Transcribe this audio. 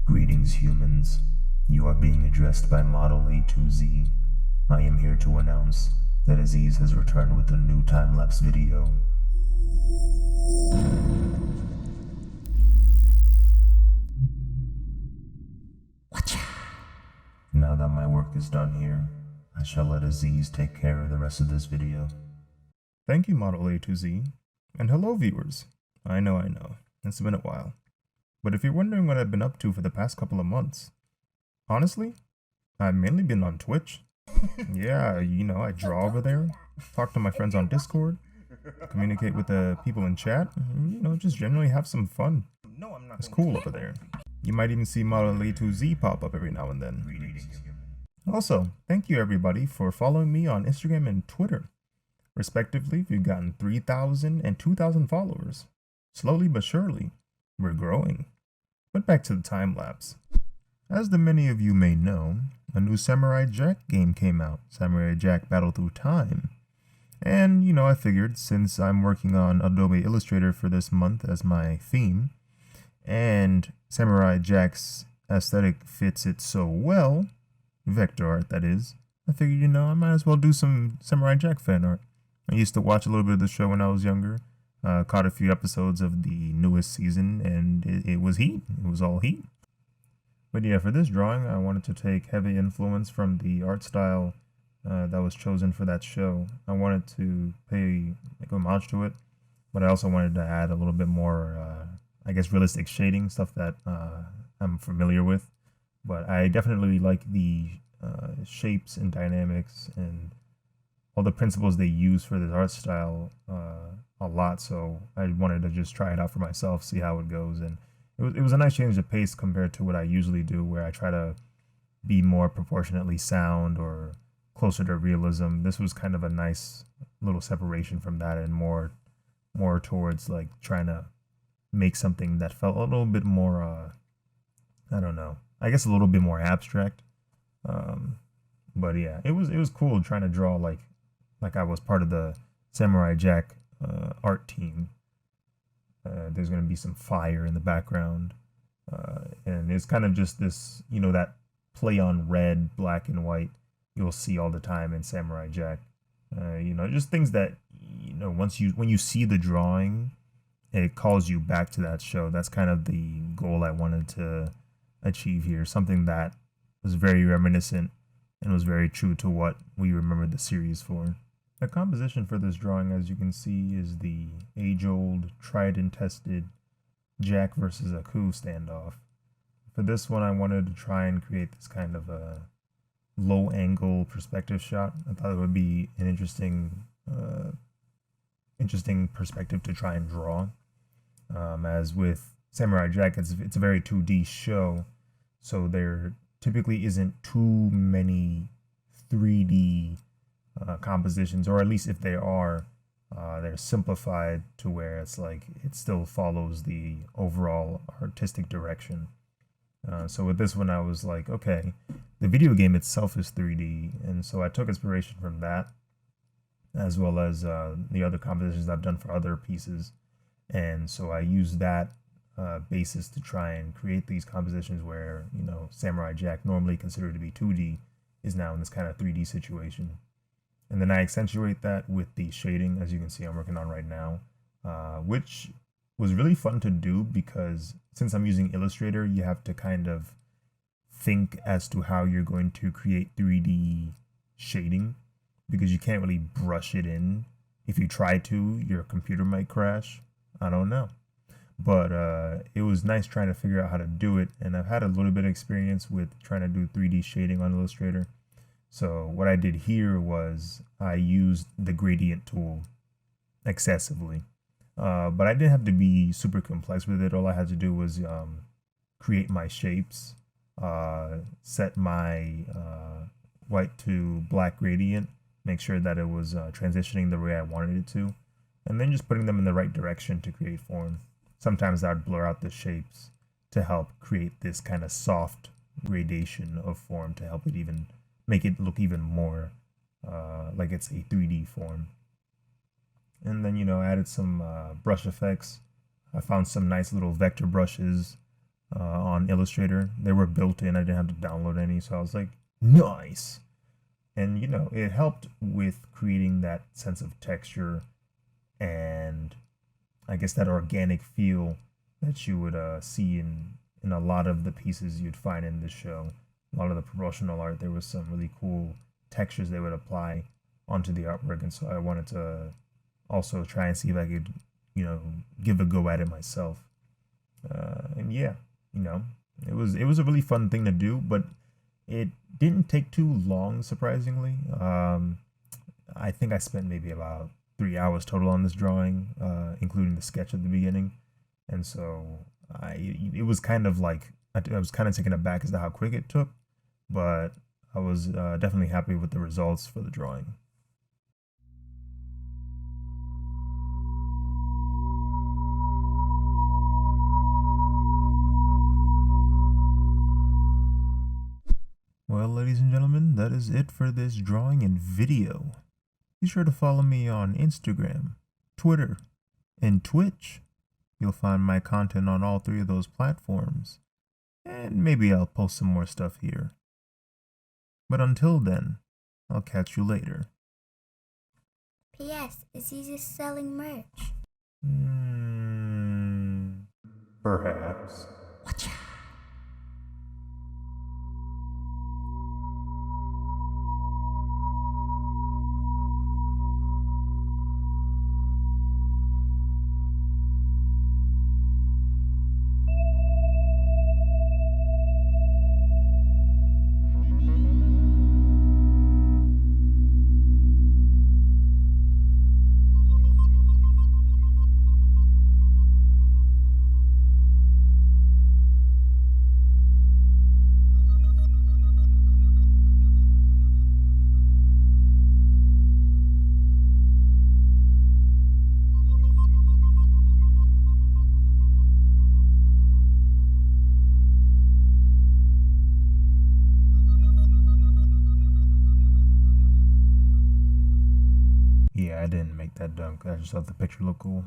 Greetings, humans. You are being addressed by Model A2Z. I am here to announce that Aziz has returned with a new time-lapse video. Now that my work is done here, I shall let Aziz take care of the rest of this video. Thank you, Model A2Z. And hello, viewers. I know. It's been a while. But if you're wondering what I've been up to for the past couple of months, honestly, I've mainly been on Twitch. Yeah, I draw over there, talk to my friends on Discord, communicate with the people in chat, just generally have some fun. It's cool over there. You might even see Model A2Z pop up every now and then. Also, thank you everybody for following me on Instagram and Twitter. Respectively, we've gotten 3,000 and 2,000 followers. Slowly but surely, we're growing. But back to the time lapse. As the many of you may know, a new Samurai Jack game came out, Samurai Jack Battle Through Time. And, I figured since I'm working on Adobe Illustrator for this month as my theme, and Samurai Jack's aesthetic fits it so well, vector art that is, I figured, I might as well do some Samurai Jack fan art. I used to watch a little bit of the show when I was younger. Caught a few episodes of the newest season, and it was heat. It was all heat. But yeah, for this drawing, I wanted to take heavy influence from the art style that was chosen for that show. I wanted to pay homage to it, but I also wanted to add a little bit more, realistic shading, stuff that I'm familiar with. But I definitely like the shapes and dynamics and all the principles they use for this art style a lot, so I wanted to just try it out for myself, see how it goes, and it was a nice change of pace compared to what I usually do, where I try to be more proportionately sound or closer to realism. This was kind of a nice little separation from that, and more towards like trying to make something that felt a little bit more a little bit more abstract. But yeah, it was cool trying to draw like I was part of the Samurai Jack art team. There's going to be some fire in the background, and it's kind of just this, that play on red, black, and white you'll see all the time in Samurai Jack. Just things that when you see the drawing, it calls you back to that show. That's kind of the goal I wanted to achieve here. Something that was very reminiscent and was very true to what we remember the series for. The composition for this drawing, as you can see, is the age-old, tried and tested Jack versus Aku standoff. For this one, I wanted to try and create this kind of a low-angle perspective shot. I thought it would be an interesting perspective to try and draw. As with Samurai Jack, it's a very 2D show, so there typically isn't too many 3D compositions, or at least if they are, they're simplified to where it's like it still follows the overall artistic direction. So with this one, I was like, okay, the video game itself is 3D, and so I took inspiration from that, as well as the other compositions I've done for other pieces, and so I used that basis to try and create these compositions where, Samurai Jack, normally considered to be 2D, is now in this kind of 3D situation. And then I accentuate that with the shading, as you can see I'm working on right now, which was really fun to do because since I'm using Illustrator, you have to kind of think as to how you're going to create 3D shading, because you can't really brush it in. If you try to, your computer might crash. I don't know. But it was nice trying to figure out how to do it, and I've had a little bit of experience with trying to do 3D shading on Illustrator. So what I did here was I used the gradient tool excessively, but I didn't have to be super complex with it. All I had to do was create my shapes, set my white to black gradient, make sure that it was transitioning the way I wanted it to, and then just putting them in the right direction to create form. Sometimes I'd blur out the shapes to help create this kind of soft gradation of form to help it even make it look even more like it's a 3D form. And then, added some brush effects. I found some nice little vector brushes on Illustrator. They were built in. I didn't have to download any, so I was like, nice. And it helped with creating that sense of texture and I guess that organic feel that you would see in a lot of the pieces you'd find in this show. A lot of the promotional art, there was some really cool textures they would apply onto the artwork, and so I wanted to also try and see if I could, give a go at it myself. And yeah, you know, it was a really fun thing to do, but it didn't take too long, surprisingly. I think I spent maybe about 3 hours total on this drawing, including the sketch at the beginning, and so it was kind of like I was kind of taken aback as to how quick it took, but I was definitely happy with the results for the drawing. Well, ladies and gentlemen, that is it for this drawing and video. Be sure to follow me on Instagram, Twitter, and Twitch. You'll find my content on all three of those platforms. And maybe I'll post some more stuff here. But until then, I'll catch you later. P.S. Is he just selling merch? Perhaps. Yeah, I didn't make that dunk. I just thought the picture looked cool.